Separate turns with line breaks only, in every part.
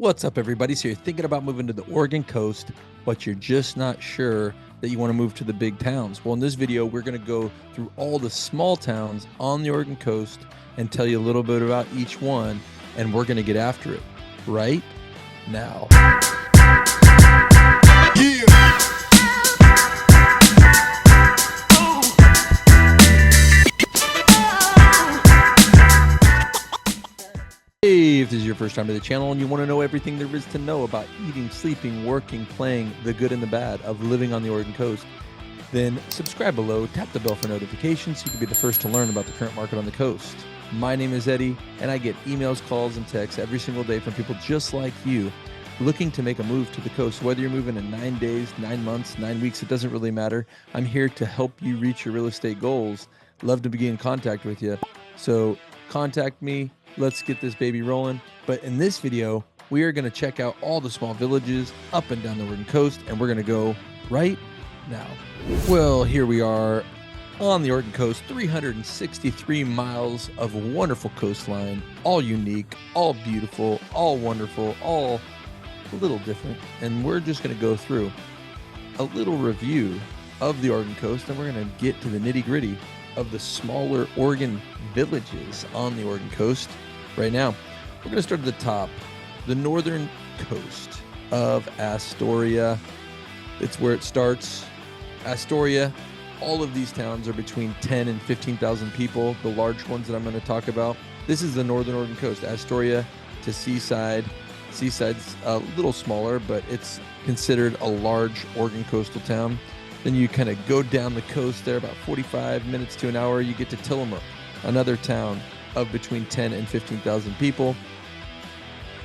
What's up, everybody? So you're thinking about moving to the Oregon coast, but you're just not sure that you want to move to the big towns. Well, in this video, we're going to go through all the small towns on the Oregon coast and tell you a little bit about each one, and we're going to get after it right now. Yeah. Hey, if this is your first time to the channel and you want to know everything there is to know about eating, sleeping, working, playing, the good and the bad of living on the Oregon coast, then subscribe below, tap the bell for notifications so you can be the first to learn about the current market on the coast. My name is Eddie, and I get emails, calls, and texts every single day from people just like you looking to make a move to the coast. Whether you're moving in 9 days, 9 months, 9 weeks, it doesn't really matter. I'm here to help you reach your real estate goals. Love to be in contact with you. So contact me. Let's get this baby rolling. But in this video, we are going to check out all the small villages up and down the Oregon coast, and we're going to go right now. Well, here we are on the Oregon coast, 363 miles of wonderful coastline, all unique, all beautiful, all wonderful, all a little different. And we're just going to go through a little review of the Oregon coast, and we're going to get to the nitty-gritty of the smaller Oregon villages on the Oregon coast right now. We're going to start at the top, the northern coast of Astoria. It's where it starts. Astoria, all of these towns are between 10 and 15,000 people, the large ones that I'm going to talk about. This is the northern Oregon coast, Astoria to Seaside. Seaside's a little smaller, but it's considered a large Oregon coastal town. Then you kind of go down the coast there, about 45 minutes to an hour, you get to Tillamook, another town of between 10 and 15,000 people.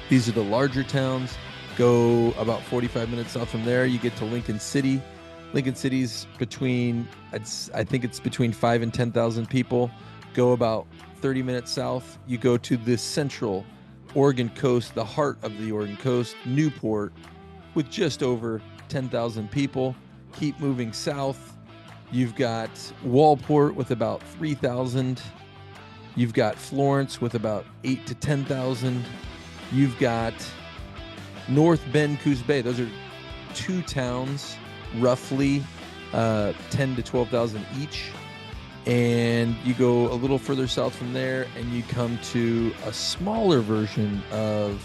These are the larger towns. Go about 45 minutes south from there, you get to Lincoln City. Lincoln City's between, I think it's between 5 and 10,000 people. Go about 30 minutes south, you go to the central Oregon coast, the heart of the Oregon coast, Newport, with just over 10,000 people. Keep moving south, you've got Waldport with about 3,000. You've got Florence with about 8 to 10,000. You've got North Bend, Coos Bay. Those are two towns, roughly 10 to 12,000 each. And you go a little further south from there, and you come to a smaller version of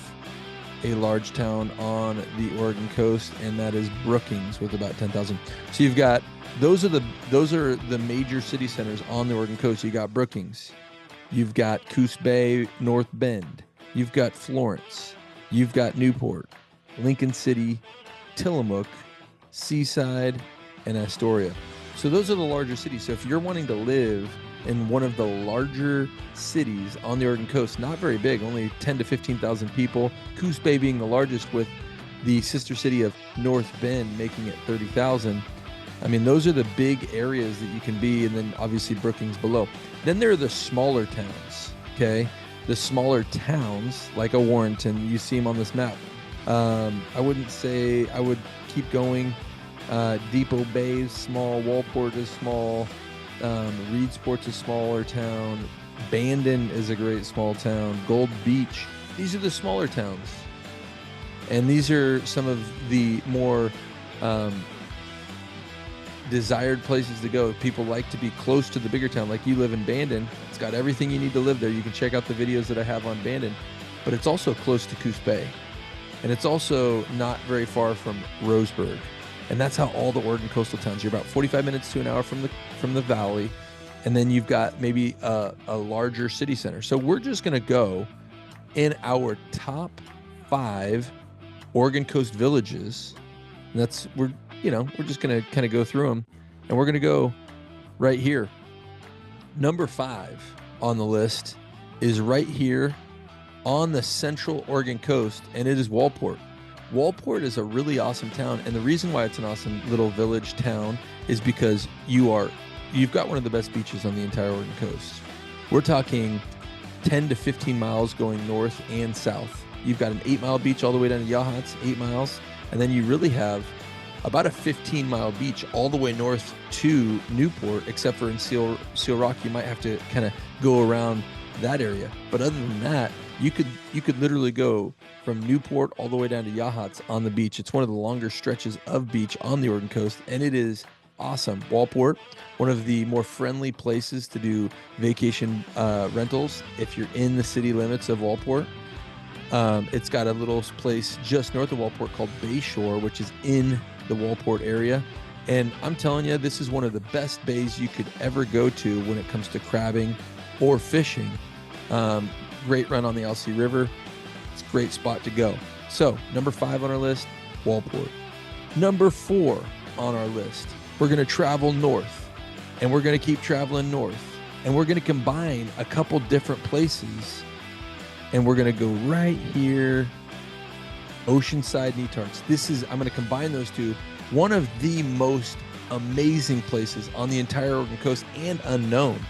a large town on the Oregon coast, and that is Brookings with about 10,000. So you've got those are the major city centers on the Oregon coast. You got Brookings, you've got Coos Bay, North Bend, you've got Florence, you've got Newport, Lincoln City, Tillamook, Seaside, and Astoria. So those are the larger cities. So if you're wanting to live in one of the larger cities on the Oregon coast, not very big, only 10 to 15,000 people, Coos Bay being the largest with the sister city of North Bend making it 30,000. I mean, those are the big areas that you can be, and then obviously Brookings below. Then there are the smaller towns, okay? The smaller towns, like a Warrenton, you see them on this map. I wouldn't say, I would keep going. Depot Bay is small, Waldport is small, Reedsport's a smaller town, Bandon is a great small town, Gold Beach. These are the smaller towns, and these are some of the more desired places to go. People like to be close to the bigger town. Like you live in Bandon, it's got everything you need to live there. You can check out the videos that I have on Bandon, but it's also close to Coos Bay, and it's also not very far from Roseburg. And that's how all the Oregon coastal towns, you're about 45 minutes to an hour from the valley, and then you've got maybe a larger city center. So we're just going to go in our top 5 Oregon coast villages. And we're just going to kind of go through them, and we're going to go right here. Number 5 on the list is right here on the central Oregon coast, and it is Waldport. Waldport is a really awesome town, and the reason why it's an awesome little village town is because you've got one of the best beaches on the entire Oregon coast. We're talking 10 to 15 miles going north and south. You've got an 8-mile beach all the way down to Yachats, 8 miles, and then you really have about a 15-mile beach all the way north to Newport, except for in Seal Rock, you might have to kind of go around that area. But other than that, You could literally go from Newport all the way down to Yachats on the beach. It's one of the longer stretches of beach on the Oregon coast, and it is awesome. Waldport, one of the more friendly places to do vacation rentals if you're in the city limits of Waldport. It's got a little place just north of Waldport called Bayshore, which is in the Waldport area. And I'm telling you, this is one of the best bays you could ever go to when it comes to crabbing or fishing. Great run on the LC River. It's a great spot to go. So, number 5 on our list, Waldport. Number 4 on our list, we're going to travel north, and we're going to keep traveling north, and we're going to combine a couple different places, and we're going to go right here, Oceanside, Netarts. I'm going to combine those two. One of the most amazing places on the entire Oregon coast and unknown.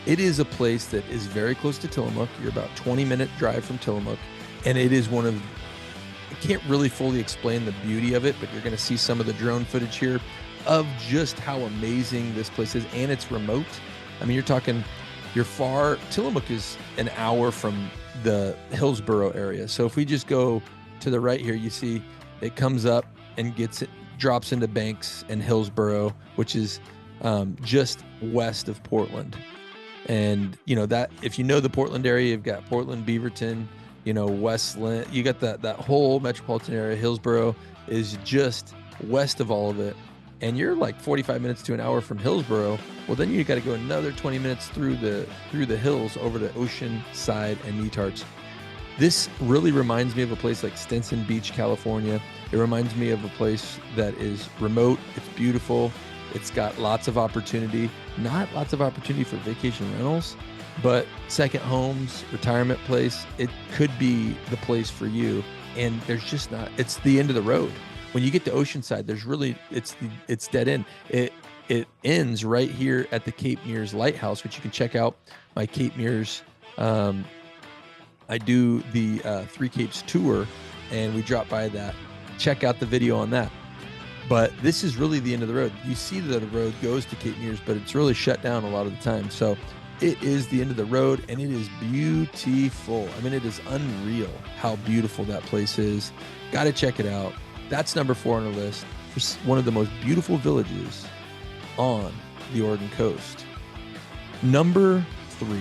It is a place that is very close to Tillamook. You're about 20-minute drive from Tillamook, and it is one of, I can't really fully explain the beauty of it, but you're going to see some of the drone footage here of just how amazing this place is, and it's remote. I mean, you're far. Tillamook is an hour from the Hillsborough area. So if we just go to the right here, you see it comes up and drops into Banks and Hillsborough, which is just west of Portland. And that if you know the Portland area, you've got Portland, Beaverton, Westland, you got that whole metropolitan area. Hillsborough is just west of all of it, and you're like 45 minutes to an hour from Hillsborough. Well, then you got to go another 20 minutes through the hills over to Oceanside and Netarts. This really reminds me of a place like Stinson Beach, California. It reminds me of a place that is remote. It's beautiful. It's got lots of opportunity, not lots of opportunity for vacation rentals, but second homes, retirement place. It could be the place for you. And there's just not, it's the end of the road. When you get to Oceanside, it's dead end. It ends right here at the Cape Mears Lighthouse, which you can check out my Cape Mears. I do the Three Capes tour, and we drop by that. Check out the video on that. But this is really the end of the road. You see that the road goes to Cape Mears, but it's really shut down a lot of the time. So it is the end of the road, and it is beautiful. I mean, it is unreal how beautiful that place is. Got to check it out. That's number 4 on our list for one of the most beautiful villages on the Oregon coast. Number 3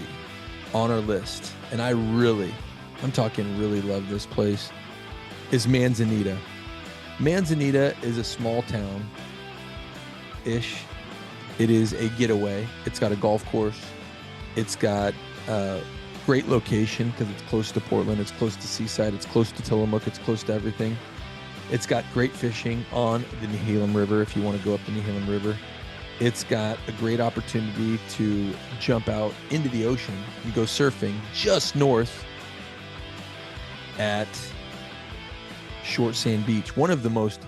on our list, and I'm talking really love this place, is Manzanita. Manzanita is a small town-ish. It is a getaway. It's got a golf course. It's got a great location because it's close to Portland. It's close to Seaside. It's close to Tillamook. It's close to everything. It's got great fishing on the Nehalem River if you want to go up the Nehalem River. It's got a great opportunity to jump out into the ocean and go surfing just north at Short Sand Beach, one of the most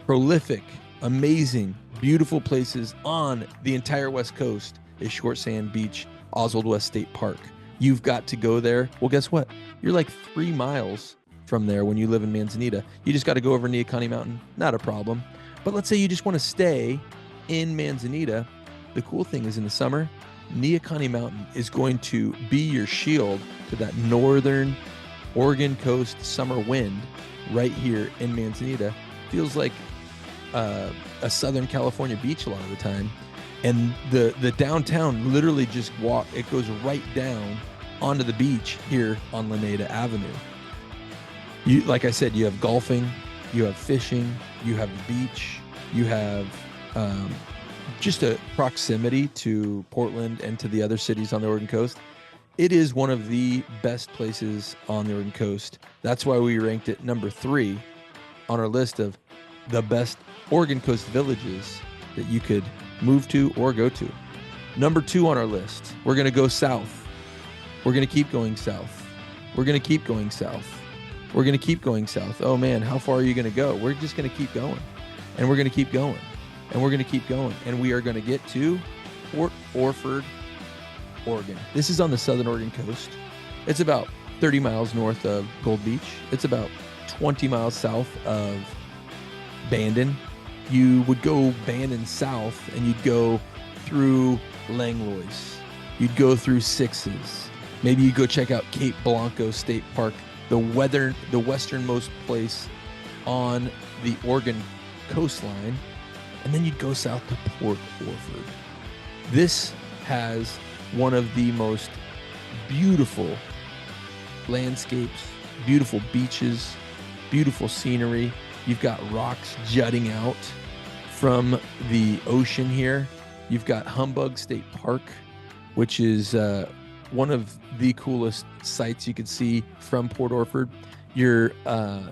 prolific, amazing, beautiful places on the entire West Coast is Short Sand Beach, Oswald West State Park. You've got to go there. Well, guess what? You're like 3 miles from there when you live in Manzanita. You just got to go over Neahkahnie Mountain. Not a problem. But let's say you just want to stay in Manzanita. The cool thing is in the summer, Neahkahnie Mountain is going to be your shield to that northern Oregon coast summer wind right here in Manzanita. Feels like a Southern California beach a lot of the time. And the downtown literally just it goes right down onto the beach here on Laneda Avenue. Like I said, you have golfing, you have fishing, you have the beach, you have just a proximity to Portland and to the other cities on the Oregon coast. It is one of the best places on the Oregon coast. That's why we ranked it number 3 on our list of the best Oregon coast villages that you could move to or go to. Number 2 on our list, we're going to go south. We're going to keep going south. We're going to keep going south. We're going to keep going south. Oh man, how far are you going to go? We're just going to keep going. And we're going to keep going. And we're going to keep going. And we are going to get to Port Orford, Oregon. This is on the southern Oregon coast. It's about 30 miles north of Gold Beach. It's about 20 miles south of Bandon. You would go Bandon south and you'd go through Langlois. You'd go through Sixes. Maybe you go check out Cape Blanco State Park, the westernmost place on the Oregon coastline, and then you'd go south to Port Orford. This has one of the most beautiful landscapes, beautiful beaches, beautiful scenery. You've got rocks jutting out from the ocean here. You've got Humbug State Park, which is one of the coolest sights you could see from Port Orford. You're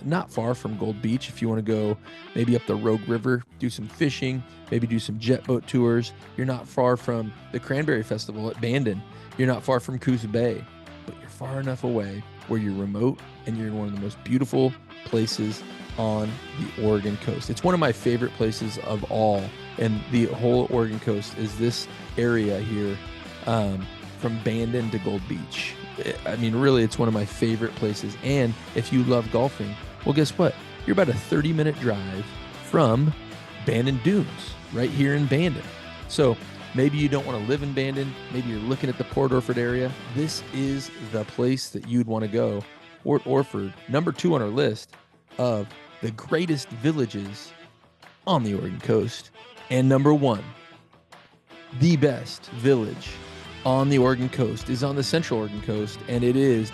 not far from Gold Beach if you want to go maybe up the Rogue River, do some fishing, maybe do some jet boat tours. You're not far from the Cranberry Festival at Bandon. You're not far from Coos Bay, but you're far enough away where you're remote and you're in one of the most beautiful places on the Oregon coast. It's one of my favorite places of all, and the whole Oregon coast is this area here, from Bandon to Gold Beach. I mean, really, it's one of my favorite places. And if you love golfing, well, guess what? You're about a 30-minute drive from Bandon Dunes, right here in Bandon. So maybe you don't want to live in Bandon. Maybe you're looking at the Port Orford area. This is the place that you'd want to go. Port Orford, number 2 on our list of the greatest villages on the Oregon coast. And number 1, the best village on the Oregon coast is on the Central Oregon coast, and it is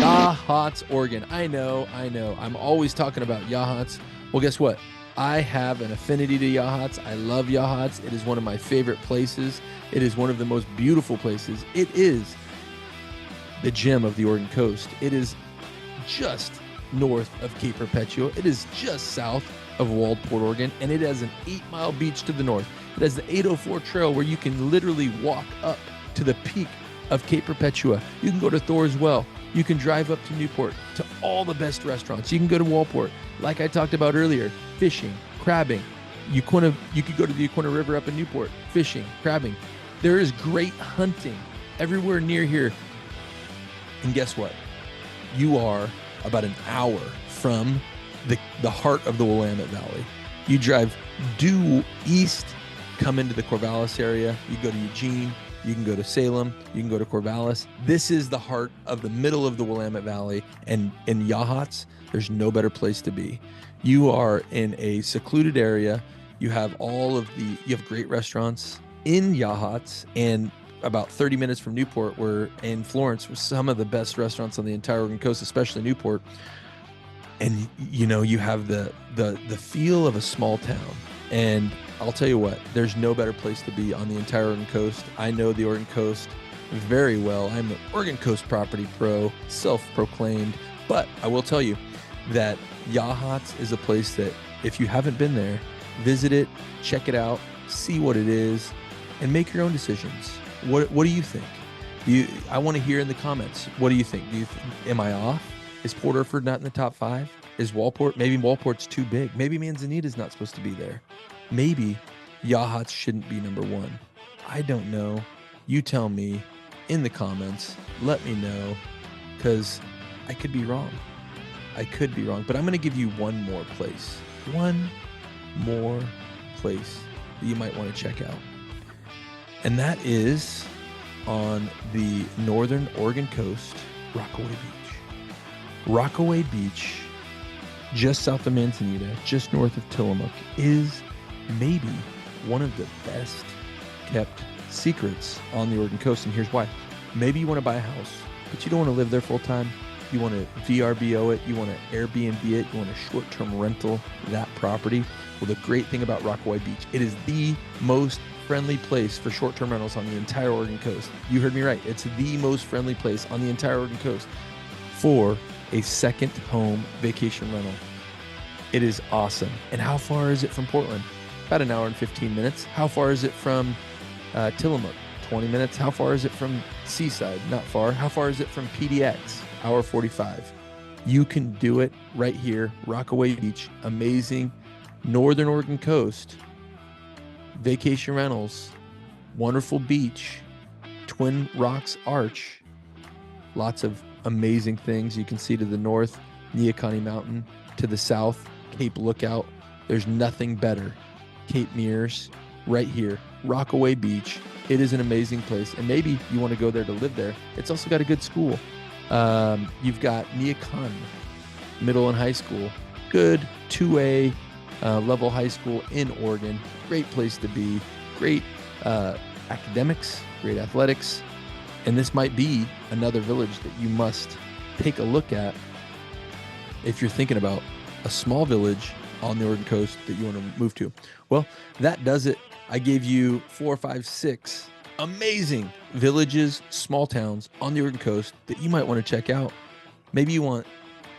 Yachats, Oregon. I know. I'm always talking about Yachats. Well, guess what? I have an affinity to Yachats. I love Yachats. It is one of my favorite places. It is one of the most beautiful places. It is the gem of the Oregon coast. It is just north of Cape Perpetua. It is just south of Waldport, Oregon, and it has an 8-mile beach to the north. It has the 804 trail where you can literally walk up to the peak of Cape Perpetua. You can go to Thor's Well. You can drive up to Newport to all the best restaurants. You can go to Waldport, like I talked about earlier, fishing, crabbing. You could go to the Yaquina River up in Newport, fishing, crabbing. There is great hunting everywhere near here. And guess what? You are about an hour from the heart of the Willamette Valley. You drive due east, come into the Corvallis area. You go to Eugene. You can go to Salem. You can go to Corvallis. This is the heart of the middle of the Willamette Valley. And in Yachats, there's no better place to be. You are in a secluded area. You have you have great restaurants in Yachats, and about 30 minutes from Newport, in Florence, with some of the best restaurants on the entire Oregon coast, especially Newport. And you have the feel of a small town. And I'll tell you what, there's no better place to be on the entire Oregon coast. I know the Oregon coast very well. I'm an Oregon Coast property pro, self-proclaimed. But I will tell you that Yachats is a place that if you haven't been there, visit it, check it out, see what it is, and make your own decisions. What do you think? I want to hear in the comments. What do you think? Am I off? Is Port Orford not in the top 5? Is Waldport? Maybe Waldport's too big. Maybe Manzanita's not supposed to be there. Maybe Yachats shouldn't be number 1. I don't know. You tell me in the comments. Let me know, because I could be wrong. But I'm going to give you one more place. One more place that you might want to check out. And that is on the northern Oregon coast, Rockaway Beach. Rockaway Beach, just south of Manzanita, just north of Tillamook, is maybe one of the best kept secrets on the Oregon coast. And here's why. Maybe you want to buy a house, but you don't want to live there full time. You want to VRBO it. You want to Airbnb it. You want a short-term rental that property. Well, the great thing about Rockaway Beach, it is the most friendly place for short-term rentals on the entire Oregon coast. You heard me right. It's the most friendly place on the entire Oregon coast for a second home vacation rental. It is awesome. And how far is it from Portland? About an hour and 15 minutes. How far is it from Tillamook? 20 minutes. How far is it from Seaside? Not far. How far is it from PDX? Hour 45. You can do it right here. Rockaway Beach, amazing northern Oregon coast, vacation rentals, wonderful beach, Twin Rocks Arch, lots of amazing things you can see to the north, Neahkahnie Mountain, to the south, Cape Lookout. There's nothing better. Cape Mears, right here, Rockaway Beach. It is an amazing place, and maybe you want to go there to live there. It's also got a good school. You've got Neacon Middle and High School, good 2A level high school in Oregon. Great place to be. Great academics, great athletics, and this might be another village that you must take a look at if you're thinking about a small village on the Oregon coast that you want to move to. Well, that does it. I gave you 4, 5, 6 amazing villages, small towns on the Oregon coast that you might want to check out. Maybe you want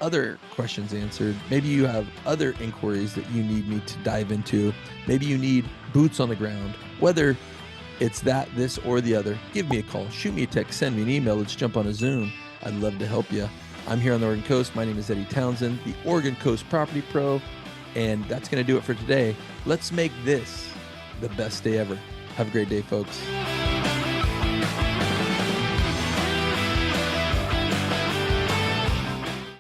other questions answered. Maybe you have other inquiries that you need me to dive into. Maybe you need boots on the ground. Whether it's that, this, or the other, give me a call, shoot me a text, send me an email. Let's jump on a Zoom. I'd love to help you. I'm here on the Oregon coast. My name is Eddie Townsend, the Oregon Coast Property Pro, and that's going to do it for today. Let's make this the best day ever. Have a great day, folks.